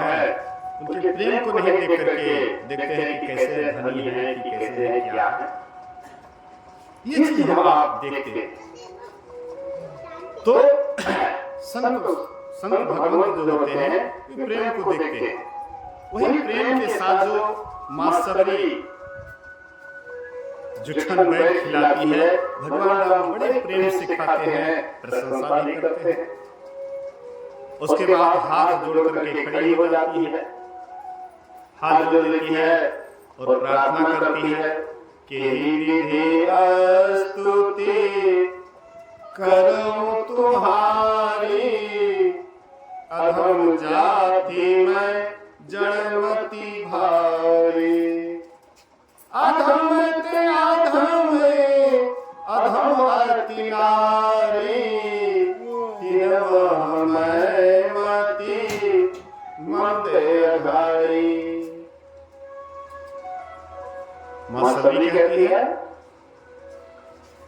है उनके प्रेम को नहीं देख करके देखते हैं कि कैसे धनी है, कि कैसे है, क्या है, ये चीज हम आप देखते हैं। तो संत भगवंत जो होते हैं वे प्रेम को देखते हैं। वही प्रेम के साथ जो मां सबरी जुठन बैठ खिलाती है, भगवान राम बड़े प्रेम से खाते हैं, प्रशंसा भी करते हैं। उसके बाद हाथ जोड़ करके खड़ी हो जाती है, हाथ जोड़ देती है और प्रार्थना करती है कि विधि स्तुति करूं तुम्हारी, अधम जाति में जड़मती भारी। अधम ते अधम अधम अति नारी, मैं मती मंदे अघारी। मां सबरी कहती है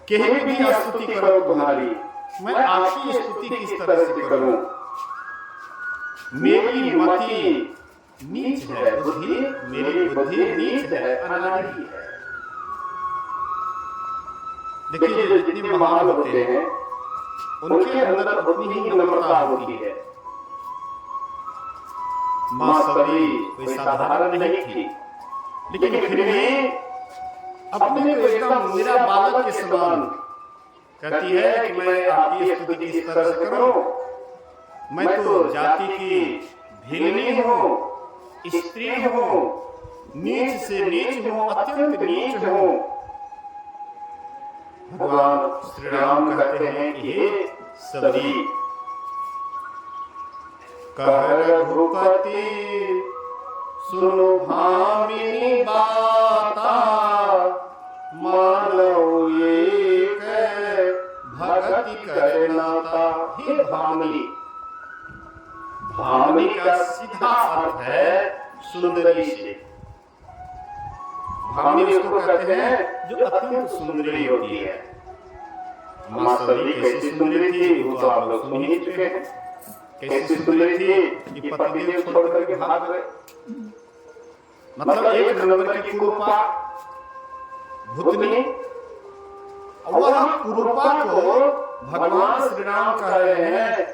कहीं भी स्तुति करो तुम्हारी, मैं आपकी स्तुति किस तरह से करूं। मेरी मति नीच है बुद्धि, मेरी बुद्धि नीच है, अनाड़ी है। देखिए जो जितने महान होते हैं उनके अंदर उतनी ही नम्रता होती है। मां सबरी कोई साधारण नहीं थी, लेकिन फिर भी अपने को एकदम मेरा बालक के समान कहती है कि मैं आपकी स्तुति किस तरह से करूं। मैं तो जाति की भिलनी हूं, स्त्री हूं, नीच से नीच हूं, अत्यंत नीच हूं। भगवान श्री राम कहते हैं कि हे सबरी, कह रघुपति सुनो भामिनी बाता, मानो एक भक्ति करे नाता। हे भामिनी, भामिनी का सीधा अर्थ है सुंदरी से। भामिनी उसको कहते हैं जो अत्यंत सुंदरी होती है। मां सबरी कैसी सुंदरी थी वो तो आप लोग सुन ही चुके हैं। कैसी सुंदरी थी कि पतिदेव छोड़ करके भाग गए। मतलब एक नंबर की कुरूपा भूतनी। वह कुरूपा को भगवान श्री राम कह रहे हैं,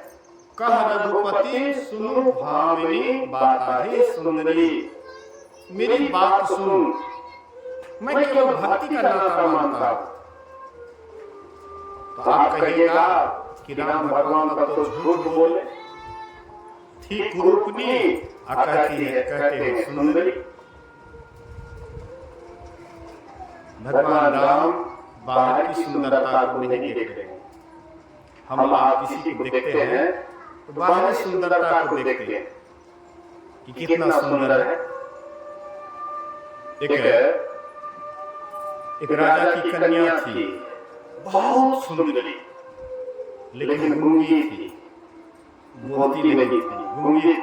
कह रघुपति सुनो भामिनी बाता, हे सुंदरी मेरी बात सुन, मैं केवल भक्ति का नाता मानता हूं। तो आप कहिएगा कि राम भगवान का तो झूठ बोले, थी कुरूपनी कहती है, कहते हैं सुंदरी। भगवान राम बाहर की सुंदरता को नहीं देख रहे। हम आप किसी को देखते हैं तो बाहरी सुंदरता को देखते हैं कि कितना सुंदर है। एक राजा की कन्या थी, बहुत सुंदरी, लेकिन गूंगी थी, बोलती नहीं थी, गूंगी।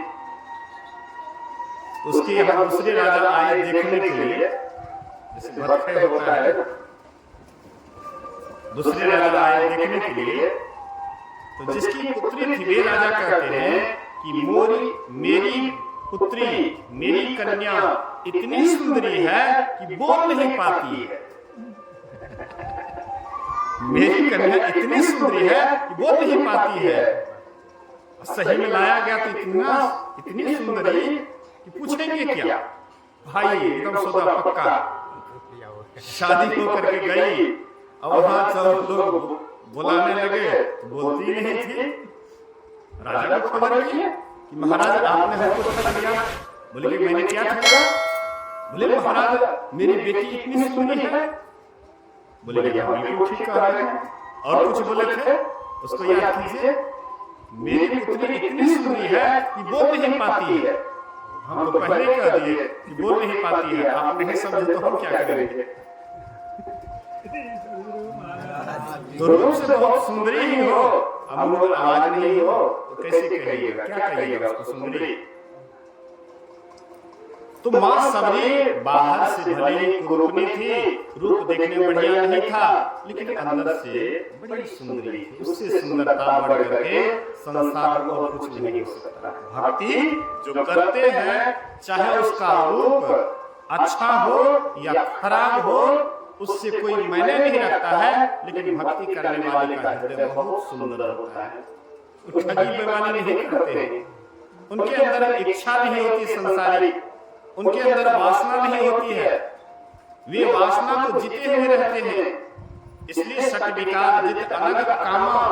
उसके यहाँ दूसरे राजा आए देखने के लिए, जैसे भट्टे होता है, दूसरे राजा आए देखने के लिए। तो जिसकी पुत्री थी वे राजा कहते हैं कि मेरी पुत्री, मेरी कन्या इतनी सुंदरी है कि बोल नहीं पाती है। मेरी कन्या इतनी सुंदरी है कि बोल नहीं पाती है। सही में लाया गया तो इतनी सुंदरी कि पूछेंगे क्या। भाई एकदम सौदा पक्का, शादी होकर के गई और वहां सब लोग बुलाने लगे, बोलती नहीं थी। राजा को खबर की कि महाराज आपने हमको ठग लिया। बोले कि मैंने क्या ठगा? बोले महाराज मेरी बेटी इतनी सुंदरी है। बोले कि हम बिल्कुल ठीक कह रहे हैं। और कुछ बोले थे, उसको याद कीजिए। मेरी पुत्री इतनी सुंदरी है कि बोल नहीं पाती है। हम तो पहले कह दिए कि बोल नहीं पाती है, आप नहीं समझे तो हम क्या करेंगे। तो रूप से बहुत सुंदरी ही हो, अमूल आवाज नहीं हो, तो कैसे कहिएगा, क्या कहिएगा उसको सुंदरी। तो माँ सबरी बाहर से भले ही कुरूपनी थी, रूप देखने में बढ़िया नहीं था, लेकिन अंदर से बड़ी सुंदरी थी। उससे सुंदरता बढ़ करके संसार में और कुछ नहीं हो सकता। भक्ति जो करते हैं, चाहे उसका रूप अच्छा हो या खराब हो, उससे कोई मायने नहीं रखता है, लेकिन भक्ति करने वाले का हृदय बहुत सुंदर होता है। वो ठगी बेईमानी नहीं करते, उनके अंदर इच्छा नहीं होती संसारिक, उनके अंदर वासना नहीं होती है, वे वासना को जीते हुए रहते हैं। इसलिए सट विकार जित अनग कामा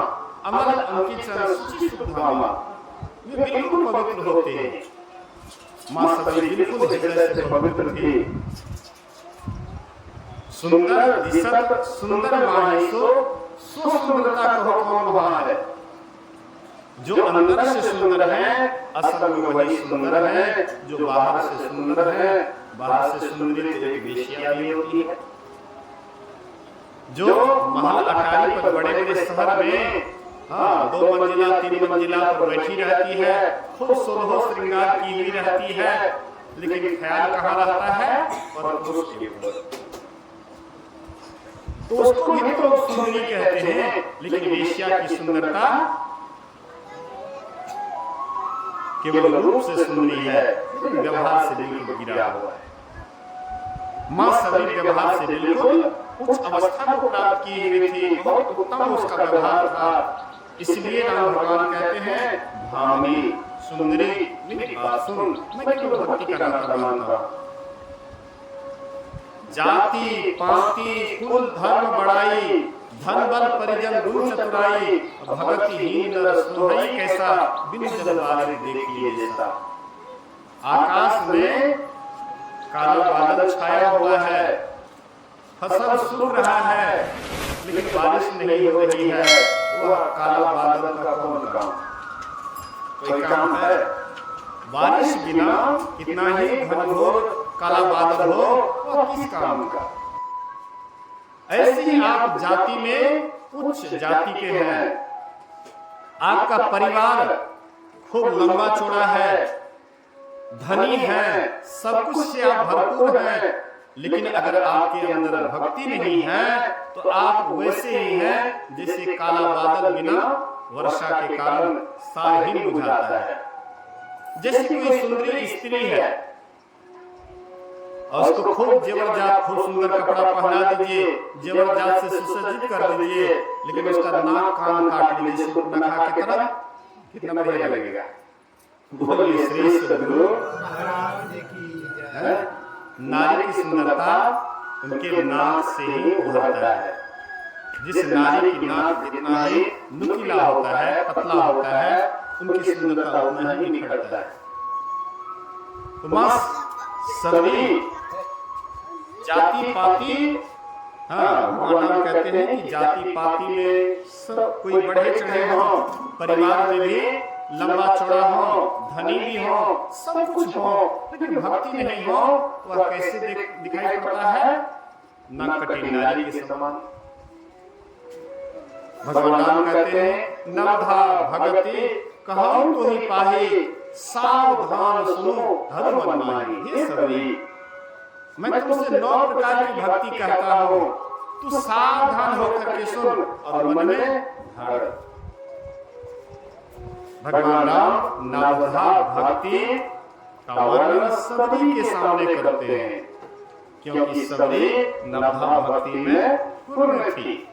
अमल अंकित सुचि सुधामा, वे बिल्कुल पवित्र होते हैं। माँ सबरी बिल्कुल हृदय से पवित्र थी। सुंदर दिसत सुंदर माहिसो, सो सुंदरता कहो कौन वहाँ है। जो अंदर से सुंदर है, असल में वही सुंदर है। जो बाहर से सुंदर है, बाहर से सुंदरी तो एक वेश्या भी होती है। जो महल अटारी पर बड़े बड़े शहर में 2 मंजिला 3 मंजिला पर बैठी रहती है, खूब सोलह श्रृंगार की हुई रहती है, लेकिन ख्याल कहाँ रहता है? और पुरुष के ऊपर। तो उसको भी तो सुंदरी कहते हैं, लेकिन वेश्या की सुंदरता केवल रूप से सुंदरी है, व्यवहार से बिल्कुल गिरा हुआ है। माँ सबरी व्यवहार से बिल्कुल उच्च अवस्था को प्राप्त की हुई थी, बहुत उत्तम उसका व्यवहार था। इसलिए राम भगवान कहते हैं, भामी सुंदरी मेरी बात सुन, मैं केवल भक्ति का नाता मानता। जाति पाति कुल धर्म बड़ाई, धन बल परिजन गुण चतुराई, भगति हीन नर सोहई कैसा, बिन जल वाले देखिए जैसा। आकाश में काला बादल छाया हुआ है, फसल सूख रहा है, लेकिन बारिश नहीं हो रही है। वह काला बादल का कौन काम? कोई काम है? बारिश बिना कितना ही घनघोर काला बादल हो, वह किस काम का? ऐसे ही आप जाति में उच्च जाति के हैं, आपका परिवार खूब लंबा चौड़ा है, धनी है, सब कुछ से आप भरपूर हैं, लेकिन अगर आपके अंदर भक्ति नहीं है तो आप वैसे ही हैं जैसे काला बादल बिना वर्षा के कारण सारहीन बुझाता है। जैसे कोई सुंदरी स्त्री है और उसको खूब जेवरजात, खूब सुंदर कपड़ा पहना दीजिए, जेवरजात से सुसज्जित कर दीजिए, लेकिन उसका नाक कान काट लीजिए सुपर्णखा की तरह, कितना बढ़िया लगेगा। बोलिए श्री सद्गुरु महाराज की जय। नारी की सुंदरता उनके नाक से ही उभरता है। जिस नारी की नाक जितना ही नुकीला होता है, पतला होता है, उनकी सुंदरता उतना ही निखरता है। तो मां सबरी जाति पाति, भगवान कहते हैं कि जाति पाति में सब कोई बढ़े चढ़े हो, परिवार में भी लंबा चौड़ा हो, धनी भी हो, सब कुछ हो, लेकिन भक्ति नहीं हो, वह कैसे दिखाई पड़ता है? न कटी नारी के समान। भगवान कहते हैं, नवधा भगति कहूं तो ही पाही, सावधान सुनो धर्म मनमाही। हे सबरी, मैं तुमसे 9 प्रकार की भक्ति कहता हूँ, तू सावधान होकर के सुन और मन में धर। भगवान राम नवधा भक्ति का वर्णन सबरी के सामने करते हैं, क्योंकि सबरी नवधा भक्ति में पूर्ण थी।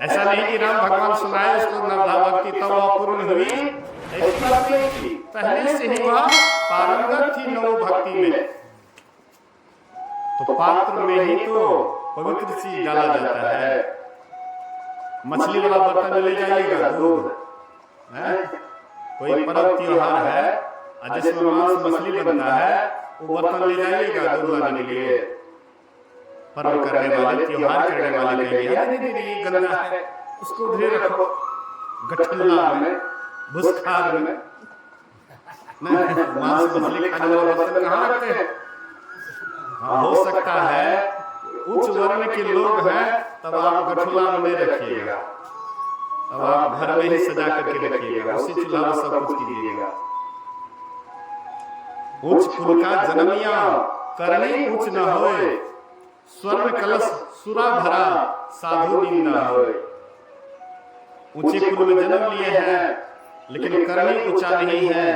ऐसा नहीं कि राम भगवान सुनाए उसको नवधा भक्ति तब वह पूर्ण हुई, ऐसी बात नहीं थी। पहले से ही वह पारंगत थी नव भक्ति में। तो पात्र में ही तो पवित्र चीज डाला जाता है। मछली वाला बर्तन ले जाइएगा, दूध है, कोई पर्व त्योहार है जिसमें मांस मछली बनता है, वो बर्तन ले जाइएगा दूध लाने के लिए। पर्व करने वाले, त्योहार करने वाले कहेंगे ये गंदा है, उसको उधर रखो गठल्ला में, भुसखार में। मांस मछली खाने वाला बर्तन कहाँ रखते हैं? हो सकता है उच्च वर्ण के लोग हैं, तब आप गठुला में नहीं रखिएगा, तब आप घर में ही सजा करके रखिएगा, उसी चूल्हा में सब कुछ कीजिएगा। ऊंच कुल का जन्मिया करनी उच्च न होए, स्वर्ण कलश सुरा भरा साधु निंदा होए। ऊंचे कुल में जन्म लिए हैं लेकिन करनी ऊंचा नहीं है,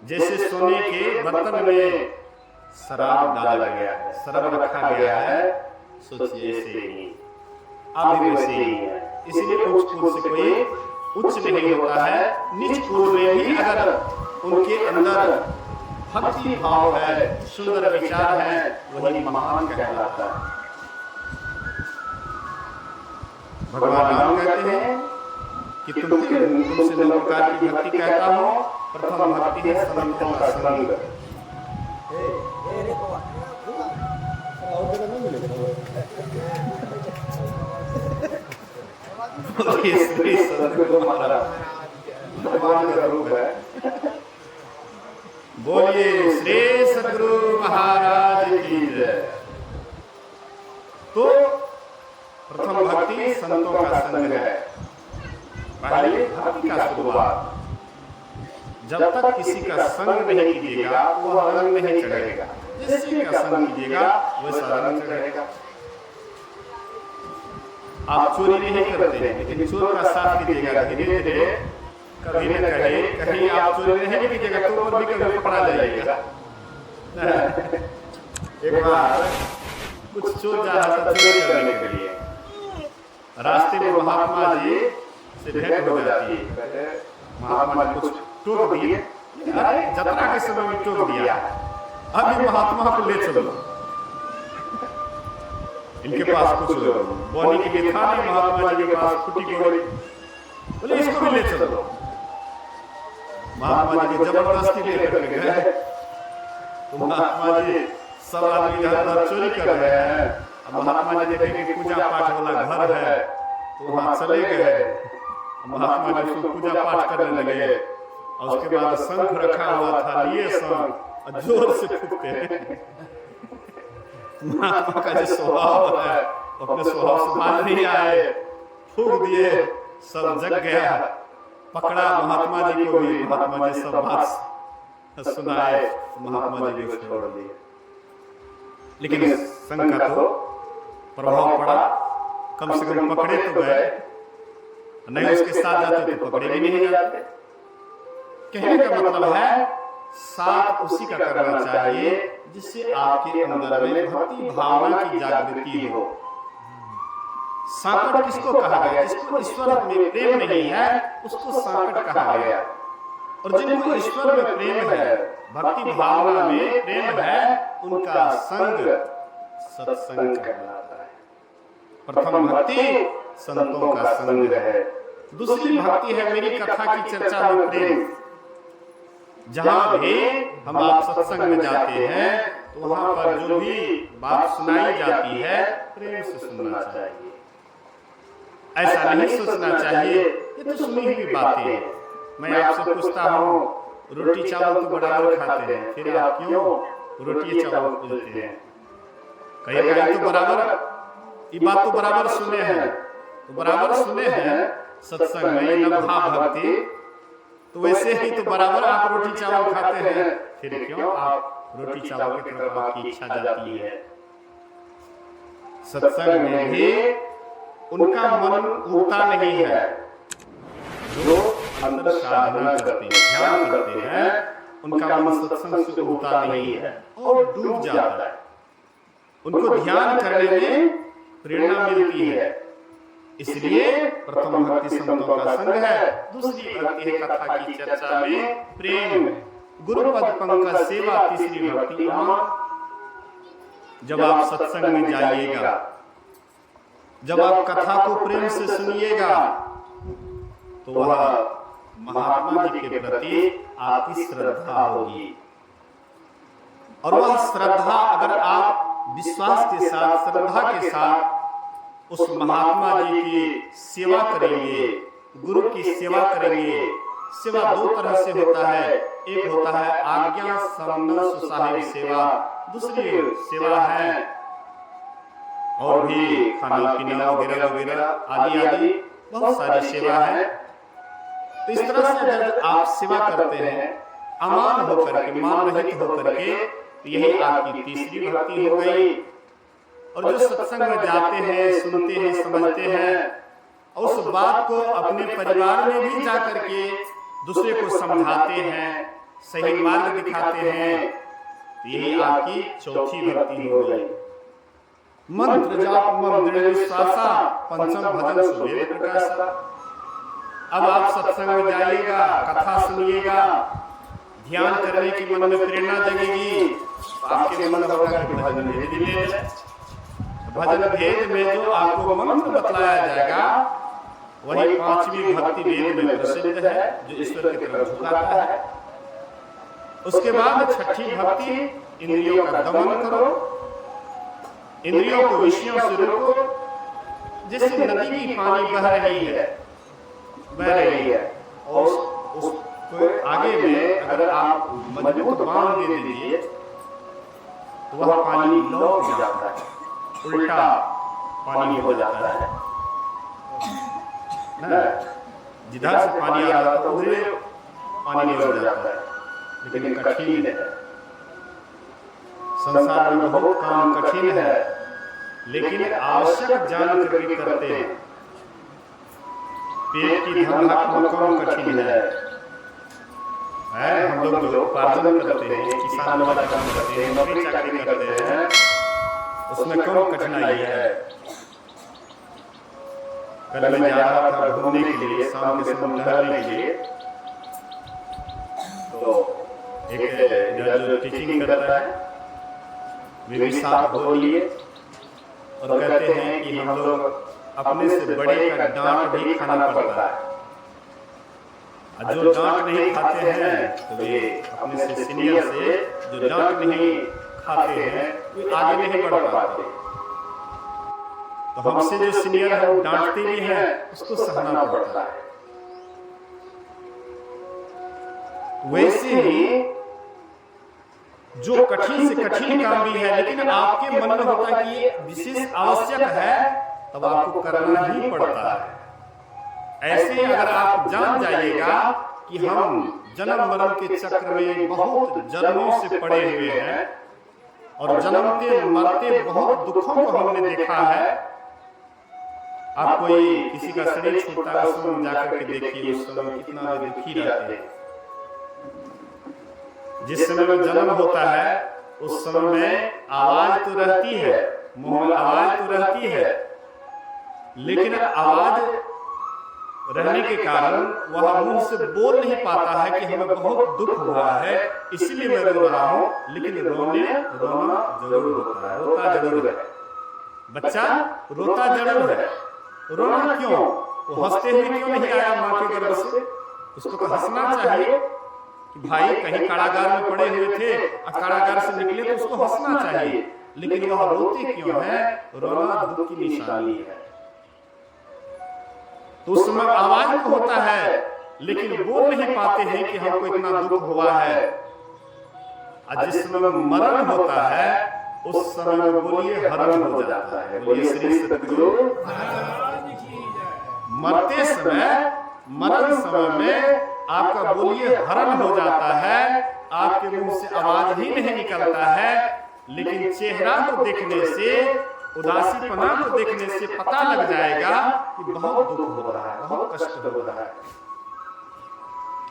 जैसे सोने के बर्तन में शराब डाला गया है, शराब रखा गया है, सोचिए ऐसे ही आप भी वैसे ही है। इसलिए उच्च कुल से कोई उच्च नहीं होता है। नीच कुल में भी अगर उनके अंदर भक्ति भाव है, सुंदर विचार है, वही महान कहलाता है। भगवान राम कहते हैं कि तुमसे दो प्रकार की भक्ति कहता हूँ। प्रथम भक्ति है संतों का संग। भगवान का रूप है। बोलिए श्री सद्गुरु महाराज की जय। तो प्रथम भक्ति संतों का संग है। पहले भक्ति का शुरुआत, जब तक किसी का संग नहीं कीजिएगा वह रंग नहीं चढ़ेगा। जिससे का संग कीजिएगा वैसा रंग चढ़ेगा। आप चोरी नहीं करते लेकिन चोर का साथ कीजिएगा, धीरे धीरे कभी न कहीं आप चोरी नहीं कीजिएगा तो भी कभी पकड़ा जाइएगा। एक बार कुछ चोर जा रहा था चोरी करने के लिए, रास्ते में महात्मा जी से भेंट हो जाती है। महात्मा जी कुछ टोक दिए, जतरा के समय में टोक दिया, अभी महात्मा को ले चलो, इनके पास कुछ बोने के लिए था नहीं। महात्मा जी के पास फूटी घोड़ी, बोले इसको भी ले चलो। महात्मा जी को जबरदस्ती लेकर के गए। तो महात्मा जी सब आदमी इधर चोरी कर रहे हैं। महात्मा जी देखे कि पूजा पाठ वाला घर है तो वहां चले गए। महात्मा जी उसको पूजा पाठ करने लगे और उसके बाद शंख रखा हुआ था, लिए शंख जोर से फूकते। महात्मा का जो स्वभाव है अपने स्वभाव से मान नहीं आए, फूक दिए, सब जग गया। पकड़ा महात्मा जी को भी, महात्मा जी सब बात सुनाए, महात्मा जी को छोड़ दिए। लेकिन संघ का तो प्रभाव पड़ा, कम से कम पकड़े तो गए, नहीं उसके साथ जाते तो पकड़े भी नहीं जाते। कहने का मतलब है साथ उसी का करना चाहिए जिससे आपके अंदर में भक्ति भावना की जागृति हो। सांकट किसको कहा गया? जिसको ईश्वर में प्रेम नहीं है उसको सांकट कहा गया। और जिनको ईश्वर में प्रेम है, भक्ति भावना में प्रेम है, उनका संग सत्संग कहलाता है। प्रथम भक्ति संतों का संग है। दूसरी भक्ति है मेरी कथा की चर्चा में प्रेम। जहां भी हम आप सत्संग में जाते हैं तो वहां पर जो भी बात सुनाई जाती है प्रेम से सुनना चाहिए। ऐसा नहीं सोचना चाहिए ये तो सुनी हुई बातें हैं। मैं आपसे पूछता हूँ रोटी चावल तो बराबर खाते हैं, फिर आप क्यों रोटी चावल पूछते हैं? कहेगा तो बराबर, ये बात तो बराबर सुने हैं, तो बराबर सुने हैं सत्संग में नवधा भक्ति, तो वैसे ही तो बराबर आप रोटी चावल खाते हैं, फिर क्यों आप रोटी चावल की तरफ आपकी इच्छा जाती है? सत्संग में भी उनका मन उगता नहीं है जो अंदर साधना करते हैं, ध्यान करते हैं, उनका मन सत्संग से उगता नहीं है और डूब जाता है। उनको ध्यान करने में प्रेरणा मिलती है। इसलिए प्रथम भक्ति संतों का संग है। दूसरी भक्ति है कथा की चर्चा में प्रेम, गुरुपद पंकज सेवा। तीसरी भक्ति अमन। जब आप सत्संग में जाइएगा, जब आप कथा को प्रेम से सुनिएगा तो वह महात्मा जी के प्रति आपकी श्रद्धा होगी। और वह श्रद्धा अगर आप विश्वास के साथ, श्रद्धा के साथ उस महात्मा जी की सेवा करेंगे, गुरु की सेवा करेंगे। सेवा दो तरह से होता है, एक होता है आज्ञा सम्मन सुसाहिब सेवा, दूसरी सेवा है और भी खाना पीना वगैरह वगैरह आदि आदि बहुत सारी सेवा है। तो इस तरह से जब आप सेवा करते हैं अमान होकर के, मान रहित होकर के, यही आपकी तीसरी भक्ति हो गई। और जो सत्संग में जाते हैं, सुनते हैं, समझते हैं, उस बात को अपने परिवार में भी जाकर के दूसरे को समझाते हैं, सही मार्ग दिखाते हैं, तो यही आपकी चौथी भक्ति हो गई। मंत्र जाप मम दृढ़ विश्वासा, पंचम भजन सुवेद प्रकाशा। अब आप सत्संग में जाइएगा, कथा सुनिएगा, ध्यान करने की मन में प्रेरणा जगेगी, तो आपके मन में होगा कि भजन भेद ले जाए। भजन भेद में जो आपको मंत्र बतलाया जाएगा वही पांचवी भक्ति वेद में प्रसिद्ध है, जो ईश्वर की तरफ झुकाता है। उसके बाद छठी भक्ति, इंद्रियों का दमन करो, इंद्रियों को विषयों से रोको। जैसे नदी की पानी बह रही है और उसको आगे में अगर आप मजबूत बांध दे दीजिए तो वह पानी लौट जाता है, उल्टा पानी हो जाता है ना। जिधर से पानी आ रहा था उधर पानी हो जाता है। लेकिन कठिन है, संसार में बहुत काम कठिन है, लेकिन आवश्यक जान करके करते हैं। पेट की धंधा कम कठिन है। हम लोग जो उपार्जन करते हैं, किसान वाला काम करते हैं, नौकरी चाकरी करते हैं, उसमें कम कठिनाई है। कल मैं जा रहा था घूमने के लिए, शाम के समय टहलने के लिए, तो एक जो टीचिंग करता है वे भी साथ हो लिए और कहते हैं कि हम लोग अपने से बड़े का डांट भी खाना पड़ता है, और जो डांट नहीं खाते हैं तो वे अपने से सीनियर से जो डांट नहीं खाते हैं वे आगे नहीं बढ़ पाते। तो हमसे जो सीनियर है वो डांटते भी हैं, उसको सहना पड़ता है। वैसे ही जो कठिन से कठिन काम भी है, लेकिन आपके मन में होता है कि ये विशेष आवश्यक है, तब आपको करना ही पड़ता है। ऐसे अगर आप जान जाइएगा कि हम जन्म मरण के चक्र में बहुत जन्मों से पड़े हुए हैं और जन्मते मरते बहुत दुखों को हमने देखा है। आप कोई किसी का शरीर छूटता है, उस समय जाकर के देखिए उस समय कितना वे दुखी रहते हैं। जिस समय में जन्म होता है उस समय में आवाज तो रहती है, मुंह में आवाज तो रहती है, लेकिन आवाज रहने के कारण वह मुंह से बोल नहीं पाता है कि हमें बहुत दुख हुआ है, इसलिए मैं रो रहा हूँ। लेकिन रोना जरूर होता है, रोता जरूर है। बच्चा रोता जरूर है, रोना क्यों? वो हंसते हुए क्यों नहीं आया माँ के गर्भ से? उसको तो हंसना चाहिए कि भाई कहीं कारागार में पड़े हुए थे और कारागार से निकले तो उसको हंसना चाहिए, लेकिन वह रोते क्यों है? रोना दुख की निशानी है। तो उस समय आवाज तो होता है लेकिन बोल नहीं पाते हैं कि हमको इतना दुख हुआ है। और जिस समय मरण होता है उस समय में बोलिए हरण हो जाता है। बोलिए श्री सद्गुरु। मरते समय, मरण समय में आपका बोलिए हरण हो जाता है, आपके मुंह से आवाज ही नहीं निकलता है, लेकिन चेहरा को देखने से, उदासीपना को देखने से पता लग जाएगा कि बहुत दुख हो रहा है, बहुत कष्ट हो रहा है।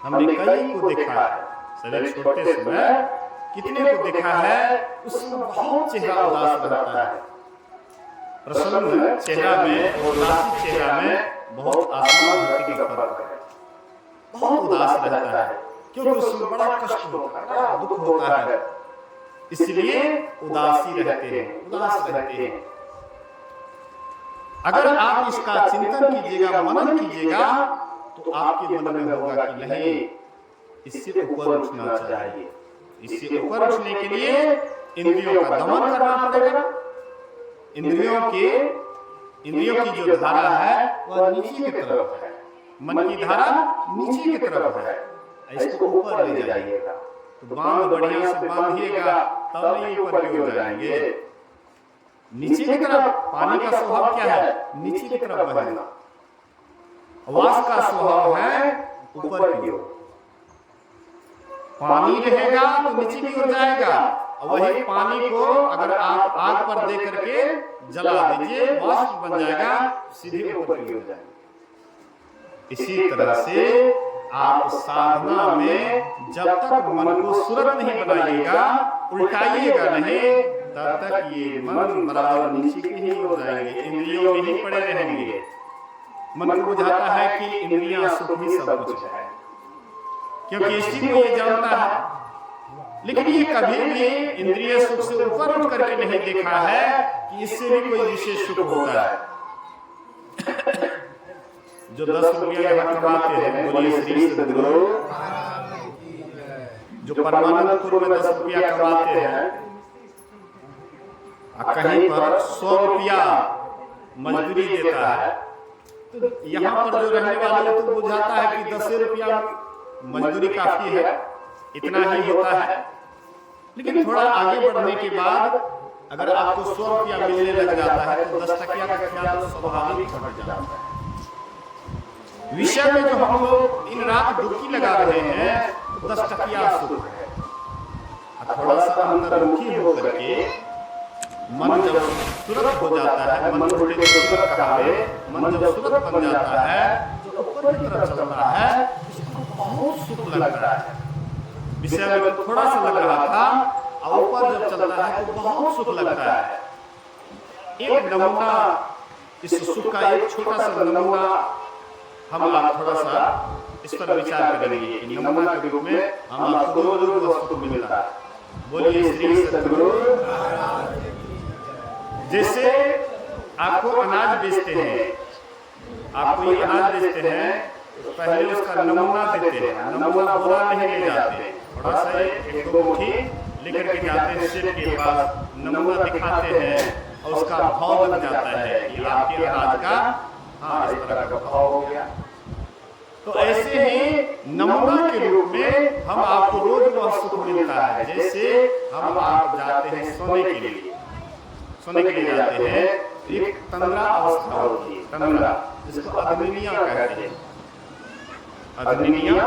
हमने कई को देखा है, शरीर छोड़ते समय कितने को देखा है, उसमें बहुत चेहरा उदास रहता है। प्रसन्न चेहरा में और उदासी चेहरा में बहुत आसमान धरती का फर्क है। बहुत उदास रहता है क्योंकि उसमें बड़ा कष्ट होता है, बड़ा दुख होता है, इसलिए उदासी रहते हैं, उदास रहते हैं। अगर आप इसका चिंतन कीजिएगा, मनन कीजिएगा, तो आपके मन में होगा कि नहीं, इससे ऊपर उठना चाहिए। इससे ऊपर उठने के लिए इंद्रियों का दमन करना पड़ेगा। इंद्रियों की जो धारा है वह नीचे की तरफ है, मन की धारा नीचे की तरफ है, इसको ऊपर ले जाइएगा। तो बांध बढ़िया से बांधिएगा, तब नहीं ऊपर की ओर जाएंगे। नीचे की तरफ पानी का स्वभाव क्या है? नीचे की तरफ बहना। आवाज का स्वभाव है ऊपर की ओर। पानी रहेगा तो नीचे की ओर जाएगा, और वही पानी को अगर आप आग पर दे करके जला दीजिए, वाष्प बन जाएगा, सीधे ऊपर की ओर जाएगा। इसी तरह से आप साधना में जब तक मन को सूरत नहीं बनाइएगा, उल्टाइएगा नहीं, तब तक ये मन बराबर नीचे की ही हो जाएंगे, इंद्रियों में ही पड़े रहेंगे। मन को बुझाता है कि इंद्रियां सुख ही सब कुछ है, क्योंकि इसी को ये जानता है। लेकिन ये कभी भी इंद्रिय सुख से ऊपर उठ करके नहीं देखा है कि इससे भी कोई विशेष सुख होता है। जो 10 रुपया यहाँ कमाते हैं, बोलिए श्री सद्गुरु। जो परमानंदपुर में 10 रुपया कमाते हैं, कहीं पर 100 रुपया मजदूरी देता है, तो यहाँ पर जो रहने वाले तो बुझाता है कि 10 रुपया मजदूरी काफी है, इतना ही होता है। लेकिन थोड़ा आगे बढ़ने के बाद अगर आपको 100 रुपया मिलने लग जाता है तो 10 टकिया का ख्याल स्वाभाविक घट जाता है। विषय में जो हम लोग दिन रात डुबकी लगा रहे हैं, तो 10 टकिया सुख है। थोड़ा सा अंतर्मुखी होकर के मन जब सूरत हो जाता है, मन थोड़ी सूरत कहा है, मन जब सूरत बन जाता है, जो ऊपर की तरफ चलता है, बहुत सुख लगता है। विषय में थोड़ा सा लग रहा था, और ऊपर जब चलता है तो बहुत सुख लगता है। एक नमूना इस सुख का, एक छोटा सा नमूना हम आप थोड़ा सा इस पर विचार करेंगे कि नमूना के रूप में हम आपको रोज सुख मिलता है। बोलिए श्री सद्गुरु। जैसे आपको अनाज बेचते हैं, आप कोई अनाज बेचते हैं, तो पहले उसका नमूना देते हैं। नमूना पूरा नहीं ले जाते, थोड़ा सा एक दो मुट्ठी लेकर के जाते हैं सेठ के पास, नमूना दिखाते हैं और उसका भाव लग जाता है कि आपके अनाज का हाँ इस तरह का भाव हो गया। तो ऐसे ही नमूना के रूप में हम आपको रोज वह सुख मिलता है। जैसे हम आप जाते हैं सोने के लिए, सोने के लिए जाते हैं, एक तंद्रा अवस्था होती है, तंद्रा जिसको अग्निया कहते हैं। अग्निया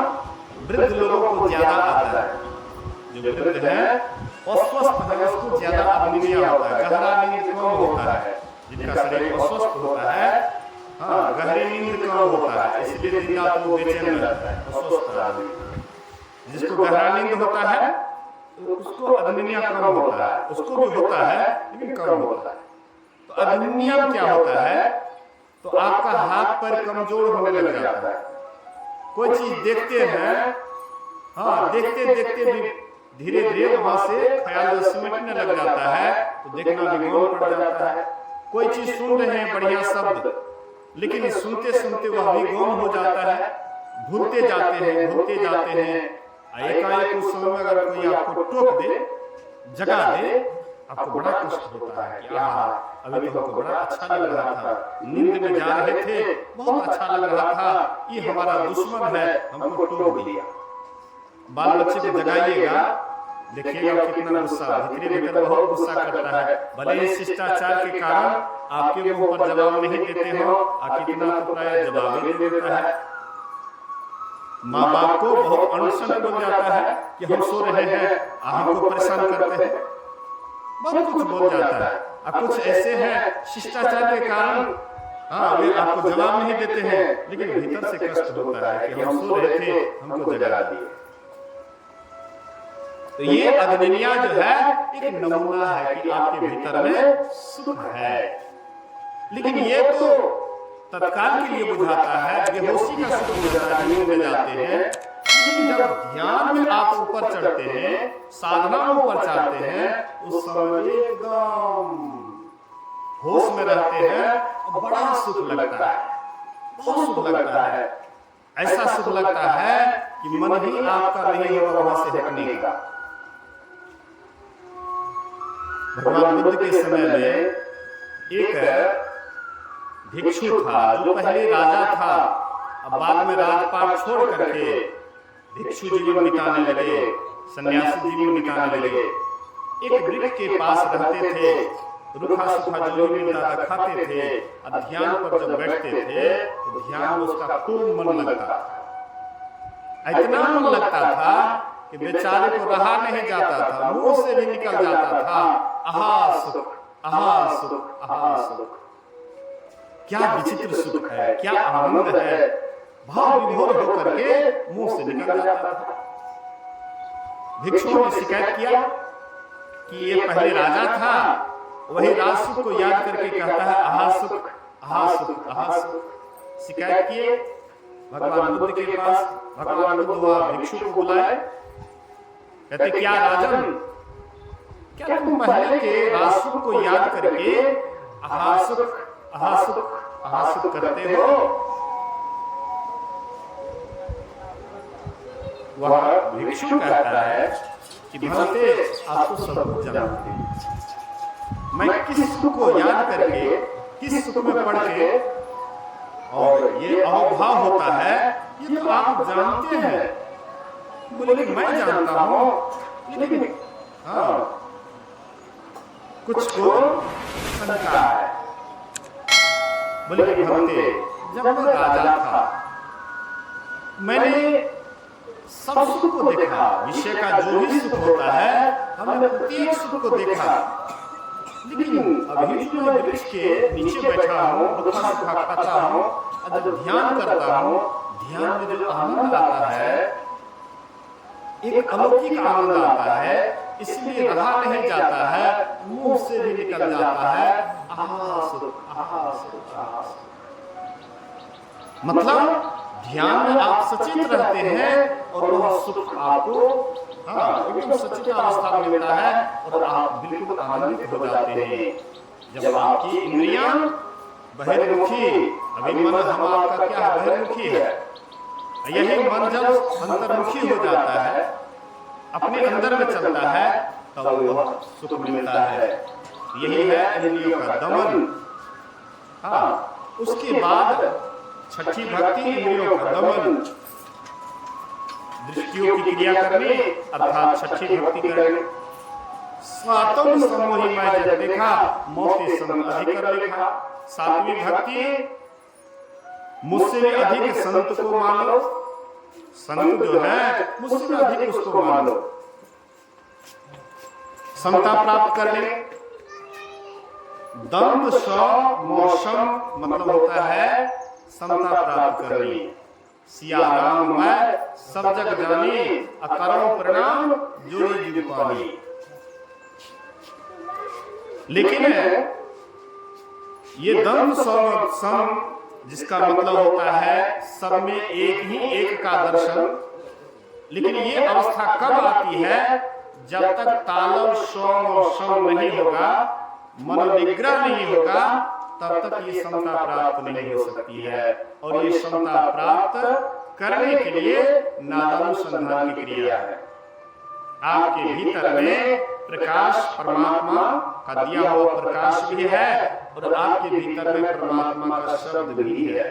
वृद्ध लोगों को ज्यादा आता है, जो वृद्ध है अस्वस्थ है उसको ज्यादा अग्निया होता है, गहरा नींद कम होता है। जिनका शरीर अस्वस्थ होता है, हाँ गहरी नींद कम होता है, इसलिए दिन रात वो बेचैन रहता है, अस्वस्थ आदमी। जिसको गहरा नींद होता है तो उसको अग्निया कम होता है, उसको भी होता है लेकिन कम होता है। तो अग्निया क्या होता है, तो आपका हाथ पैर कमजोर होने लग जाता है। कोई चीज देखते हैं, हाँ देखते देखते भी धीरे धीरे वहां से ख्याल सिमटने लग जाता है, तो देखना भी गौण पड़ जाता है। कोई चीज सुन रहे हैं बढ़िया शब्द, लेकिन सुनते सुनते वह भी गौण हो जाता है, भूलते जाते हैं भूलते जाते हैं। एकाएक उस समय में अगर कोई आपको टोक दे, जगा दे, आपको बड़ा कष्ट होता है कि आहा अभी तो हमको बड़ा अच्छा लग रहा था, नींद में जा रहे थे, बहुत अच्छा लग रहा था, ये हमारा दुश्मन है हमको टोक दिया। बाल बच्चे को जगाइएगा, देखिएगा कितना गुस्सा, भीतरे भीतर बहुत गुस्सा करता है। भले ही शिष्टाचार के कारण आपके मुंह पर जवाब नहीं देते हो, कितना तो प्राय जवाब ही दे देता है। माँ बाप को बहुत अनशन बन जाता है कि हम सो रहे हैं, हमको परेशान करते हैं, बहुत कुछ बोल जाता है। अब कुछ ऐसे हैं शिष्टाचार के कारण हाँ वे आपको जवाब नहीं देते हैं, लेकिन भीतर से कष्ट होता है कि हम सो रहे थे हमको जगा दिए। तो ये अग्निया जो है एक नमूना है कि आपके भीतर में सुख है, लेकिन ये तो तत्काल के लिए बुझाता है, बेहोशी का सुख मिलता है, नींद में जाते हैं। लेकिन जब ध्यान में आप ऊपर चढ़ते हैं, साधना में ऊपर चढ़ते हैं, उस समय एकदम होश में रहते हैं और बड़ा सुख लगता है, बहुत सुख लगता है। ऐसा सुख लगता है कि मन ही आपका नहीं होगा वहां से हटने का। भगवान बुद्ध के समय में एक भिक्षु था जो पहले राजा था, अब बाद में राजपाट छोड़ करके भिक्षु जीवन बिताने लगे, सन्यासी जीवन बिताने लगे। एक वृक्ष के पास रहते थे, रूखा सूखा जो भी मिलता था खाते थे, और ध्यान पर जब बैठते थे तो ध्यान में उसका खूब मन लगता, इतना मन लगता था कि बेचारे को रहा नहीं जाता था, मुंह से भी निकल जाता था, आहा सुख, आहा सुख, आहा सुख। क्या विचित्र सुख है, क्या आनंद है, भाव विभोर होकर के मुंह से निकल जाता था। भिक्षुओं ने शिकायत किया कि ये पहले राजा था, वही राजसुख को याद करके कहता है आहा सुख, आहा सुख, आहा सुख। शिकायत किए भगवान बुद्ध के पास। भगवान बुद्ध वह भिक्षु को बुलाए, कहते क्या राजन, क्या तुम पहले के राजसुख को याद करके आहा सुख, आहा सुख, आहा सुख करते हो? वह भिक्षु कहता है कि भगते आपको सब कुछ जानते हैं, मैं किस सुख को याद करके, किस सुख में पढ़ के और ये अहोभाव होता है, ये तो आप जानते हैं। बोले मैं जानता हूं, लेकिन कुछ को शंका है। बोले भगते जब मैं राजा था, मैंने सब सुख को देखा, विषय का जो भी सुख होता है हमने प्रत्येक सुख को देखा, लेकिन अभी जो मैं वृक्ष के नीचे बैठा हूँ, रुखा सुखा खाता हूँ, जब ध्यान करता हूँ, ध्यान में जो आनंद आता है, एक अलौकिक आनंद आता है, इसलिए रहा नहीं जाता है, मुंह से भी निकल जाता है आहा सुख, आहा सुख, आहा सुख। मतलब ध्यान में आप सचेत रहते हैं और वह सुख आपको एकदम सचेत अवस्था में मिलता है और आप बिल्कुल आनंदित हो जाते हैं। जब आपकी इंद्रियां बहिर्मुखी, अभी मन हम आपका क्या है, बहिर्मुखी है, यही मन जब अंतर्मुखी हो जाता है, अपने अंदर में चलता है, तब वह सुख मिलता है। यही है इंद्रियों का दमन। उसके बाद छठी भक्ति इंद्रियों का दमन, दृष्टियों की क्रिया करनी, अर्थात छठी भक्ति करनी। स्वातम समोहि मैं जब देखा, मोते सम अधिक देखा। सातवीं भक्ति, मुझसे भी अधिक संत को मानो, संत जो है मुझसे भी अधिक उसको मानो, समता प्राप्त करने। दंत सौ मौसम मतलब होता है समता प्राप्त करनी। सिया राम मैं सब जग जानी, अकर्म परिणाम जोड़ी जुग पानी। लेकिन ये दंत सम जिसका मतलब होता है सब में एक ही एक का दर्शन, लेकिन ये अवस्था कब आती है? जब तक तालव सोम और सम नहीं होगा, मनोनिग्रह नहीं होगा, तब तक ये समता प्राप्त नहीं हो सकती है। और ये समता प्राप्त करने के लिए नादानुसंधान की क्रिया है। आपके भीतर में प्रकाश परमात्मा का दिया हुआ प्रकाश भी है और आपके भीतर में परमात्मा का शब्द भी है,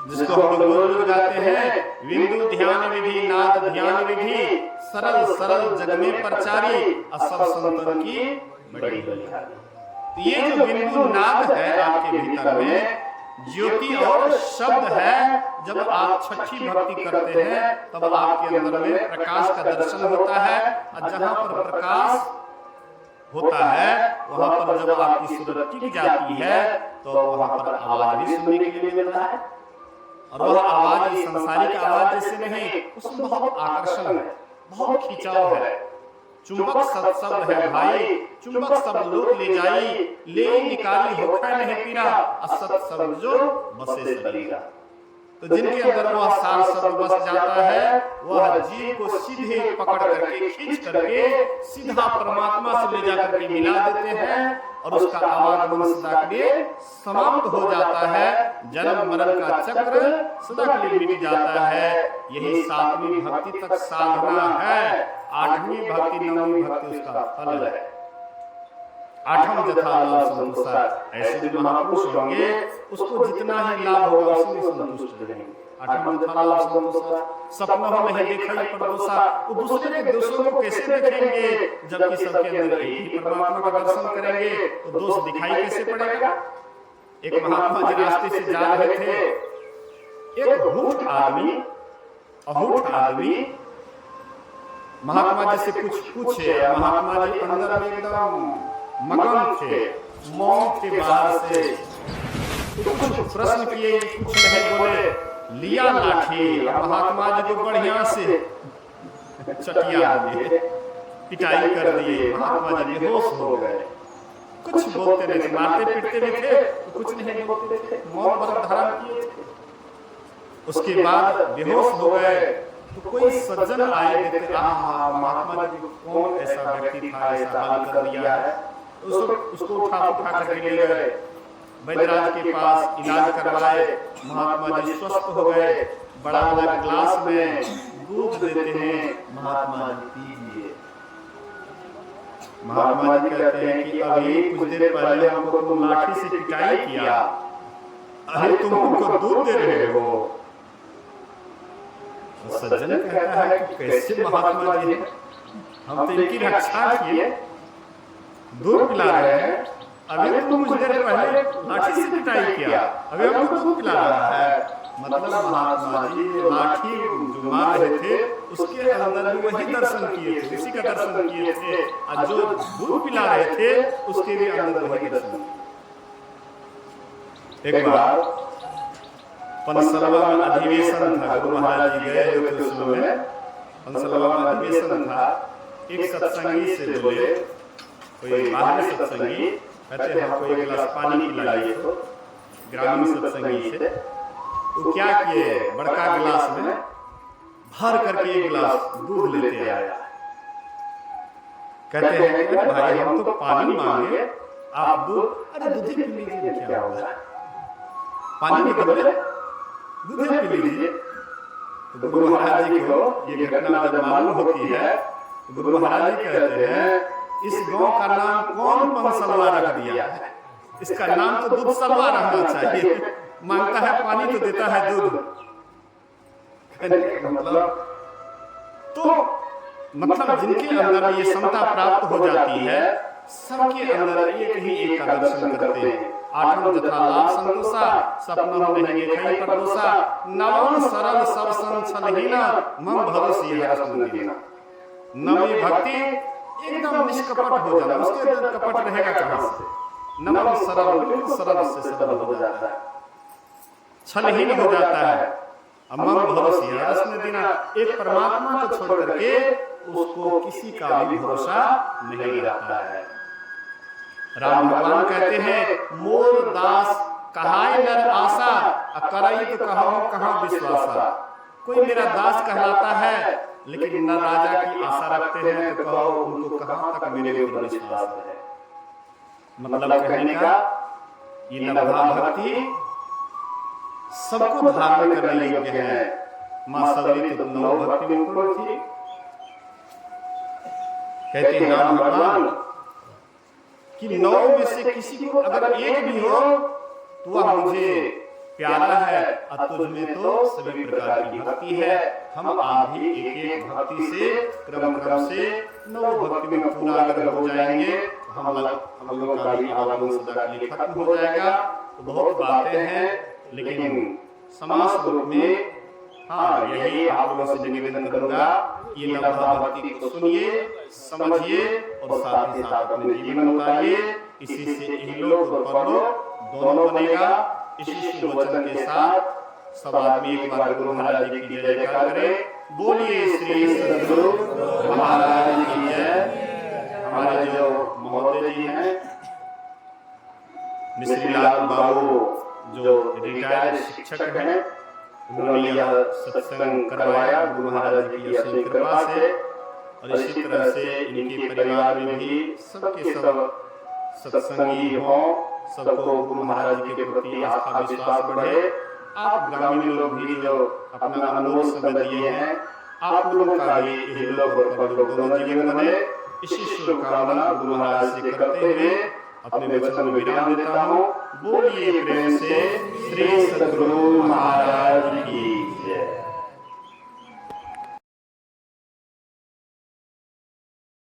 जिसको हम लोग गाते हैं, बिंदु ध्यान विधि नाद ध्यान विधि, सरल सरल जग में प्रचारी, असब संतन की बड़ी बलिहारी। तो ये जो बिंदु नाद है आपके भीतर में, ज्योति और शब्द है, जब आप छठी भक्ति करते हैं तब आपके अंदर में प्रकाश का दर्शन होता है। और जहां पर प्रकाश होता है वहां पर जब आपकी सूरत टिक जाती है तो वहां पर आवाज भी सुनने के लिए मिलता है। और वह आवाज संसारिक आवाज जैसे नहीं, उसमें बहुत आकर्षण है, बहुत खिंचाव है। चुंबक सत्शब्द है भाई, चुंबक सब लोग ले जाई, ले निकाली होखा नहीं पीरा, असत शब्द जो बसे शरीरा। तो जिनके अंदर वह सार शब्द बस जाता है, वह जीव को सीधे पकड़ करके खींच करके सीधा परमात्मा से ले जाकर के मिला देते हैं और उसका आवागमन सदा के लिए समाप्त हो जाता है। जन्म मरण का चक्र सदा के लिए मिट जाता है। यही सातवीं भक्ति तक साधना है। आठवीं भक्ति नवीं भक्ति उसका फल है। आठम जथा लाभ संतुष्ट, ऐसे जो महापुरुष होंगे उसको जितना ही लाभ होगा उसमें संतुष्ट रहेंगे। आठम जथा लाभ संतुष्ट, सपनों में नहीं देखा पर दोषा, वो दूसरे के दोषों को कैसे देखेंगे जबकि सबके अंदर एक ही परमात्मा का दर्शन करेंगे तो दोष दिखाई कैसे पड़ेगा। एक महात्मा जी रास्ते से जा रहे थे, एक अहूठ आदमी महात्मा जी से कुछ पूछे। महात्मा जी अंदर में एकदम मगन थे, मौन थे बाहर से। तो कुछ प्रश्न किए, कुछ नहीं बोले। लिया लाठी, महात्मा जी को बढ़िया से चटिया दिए, पिटाई कर दिए। महात्मा जी बेहोश हो गए, कुछ बोलते नहीं थे, मारते पीटते भी थे तो कुछ नहीं बोलते थे, मौन व्रत धारण किए थे। उसके बाद बेहोश हो गए तो कोई सज्जन आए, देखते महात्मा जी को कौन ऐसा व्यक्ति था, ऐसा हाल कर दिया है। उसको उठा करके ले गए वैद्यराज के पास, इलाज करवाए। महात्मा जी स्वस्थ हो गए। बड़ा बड़ा ग्लास में दूध देते हैं, महात्मा जी पीजिए। महात्मा जी कहते हैं कि अभी कुछ देर पहले हमको तुम लाठी से पिटाई किया, अरे तुम हमको दूध दे रहे हो। सज्जन कहता है कि कैसे महात्मा जी, हम तो इनकी रक्षा किए, दूध पिला रहे हैं, अभी तुम कुछ देर पहले लाठी से पिटाई किया, अभी हमको दूध पिला रहा है। मतलब महात्मा जी लाठी जो मार रहे थे उसके अंदर भी वही दर्शन किए थे, उसी का दर्शन किए थे, और जो दूध पिला रहे थे उसके भी अंदर वही दर्शन। एक बार पंसलवा में अधिवेशन था, गुरु महाराज जी गए योग में, पंसलवा में अधिवेशन था। एक सत्संगी से बोले, कोई बाहरी सत्संगी, कहते हमको एक गिलास पानी पिलाइए। तो ग्रामीण सत्संगी से तो क्या किए, बड़का गिलास में भर करके एक गिलास दूध लेते आया। कहते हैं कि भाई हम तो पानी मांगे, आप दूध, अरे दूध ही पी लीजिए, क्या होगा, पानी के बदले दूध ही पी लीजिए। तो गुरु महाराज जी को ये घटना जब मालूम होती है, गुरु महाराज जी कहते हैं इस गांव का नाम कौन पंसलवा रख दिया है, इसका नाम तो दूध सलवा रहना चाहिए। मांगता है पानी तो देता है दूध। मतलब जिनके अंदर ये समता प्राप्त हो जाती है, सबके अंदर एक ही एक का दर्शन करते हैं। आठम जथा लाभ संतोषा, सपना नहीं देखई परदोषा, नवम सरल सब संचलहीना, मम भरोसी है रसमदीना। नवी भक्ति एकदम निष्कपट हो जाना, उसके अंदर कपट रहेगा कहां से। नवम सरल, बिल्कुल सरल से सरल हो जाता है, छलहीन हो जाता है। अमम भरोसी है रसमदीना, एक परमात्मा को छोड़ करके उसको किसी का भी भरोसा नहीं रहता है। राम भगवान कहते हैं मोर दास कहाई नर आशा, करई तो कहां कहां विश्वासा। कोई मेरा दास कहलाता है लेकिन न राजा की आशा रखते हैं, तो कहो उनको कहां तक मेरे ऊपर विश्वास है। मतलब कहने का ये नवधा भक्ति सबको धारण करने योग्य है। मां सबरी तो नव भक्ति में पूर्ण थी। कहते हैं राम भगवान कि नौ में से किसी को अगर एक भी हो तो वह मुझे प्यारा है, और तुझ में तो सभी प्रकार की भक्ति है। हम आप भी एक एक भक्ति से क्रम से नौ भक्ति में पूरा अगर हो जाएंगे, हम लोगों का भी आवागमन सदा के लिए खत्म हो जाएगा। तो बहुत बातें हैं, लेकिन समाज रूप में यही आप लोगों से निवेदन करूंगा, ये नवधा भक्ति को सुनिए, समझिए और साथ ही साथ अपने जीवन में उतारिए। इसी से इहलोक और परलोक दोनों बनेगा। इसी शुभ वचन के साथ सब आदमी एक बार गुरु महाराज जी की जय जयकार करें। बोलिए श्री सद्गुरु महाराज की जय। हमारे जो महोदय जी हैं मिश्री लाल बाबू, जो रिटायर्ड शिक्षक हैं, उन्होंने यह सत्संग करवाया गुरु महाराज की असीम कृपा से। और इसी तरह से इनके परिवार में भी सबके सब सत्संगी हों, सबको गुरु महाराज के प्रति आस्था विश्वास बढ़े। आप ग्रामीण लोग भी जो अपना अनमोल समय दिए हैं, आप लोगों का भी यही लोग दोनों जीवन बने, इसी शुभकामना गुरु महाराज से करते हुए अपने वचन में विराम देता हूँ। बोलिए प्रेम से श्री